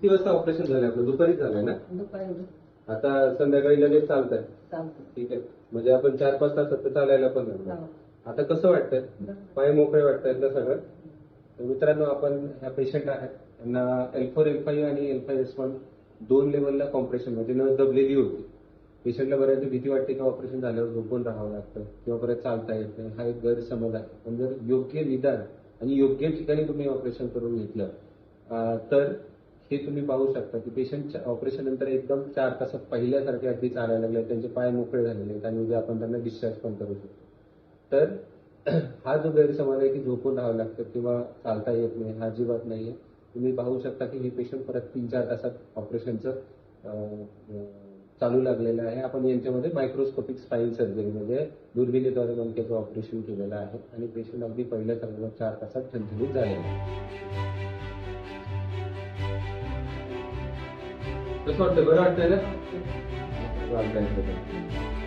किती वाजता ऑपरेशन झालं आपलं? दुपारीच झालंय ना? दुपारी आता संध्याकाळी लगेच चालतंय. चालतं. ठीक आहे. म्हणजे आपण 4-5 तास आता चालायला पण लागलो. हो. आता कसं वाटतंय? पाय मोकळे वाटतायत ना सगळं? तर मित्रांनो, आपण ह्या पेशंट आहेत त्यांना L4, L5 आणि L5S1 2 लेवलला कॉम्प्रेशन म्हणजे नस दबलेली होती. पेशंटला बऱ्याच भीती वाटते की ऑपरेशन झाल्यावर झोपून राहावं लागतं किंवा परत चालता येत नाही. हा एक गैरसमज आहे. पण जर योग्य निदान आणि योग्य ठिकाणी तुम्ही ऑपरेशन करून घेतलं तर हे तुम्ही पाहू शकता की पेशंटच्या ऑपरेशन नंतर एकदम 4 तासात पहिल्यासारखे अगदी चालायला लागले, त्यांचे पाय मोकळे झालेले आहेत आणि उद्या आपण त्यांना डिस्चार्ज पण करू शकतो. तर हा जो गैरसमज आहे की झोपून राहावं लागतं किंवा चालता येत नाही, हा अजिबात नाहीये. तुम्ही पाहू शकता की हे पेशंट परत 3-4 तासात ऑपरेशनचं चालू लागलेलं आहे. आपण यांच्यामध्ये मायक्रोस्कोपिक स्पाइन सर्जरी म्हणजे दुर्बिणीद्वारे मणक्याचं ऑपरेशन केलेलं आहे आणि पेशंट अगदी पहिल्यासारखं 4 तासात ठणठणीत झालेलं आहे. कसं वाटतं? बरं वाटतंय ना? वाटतंय.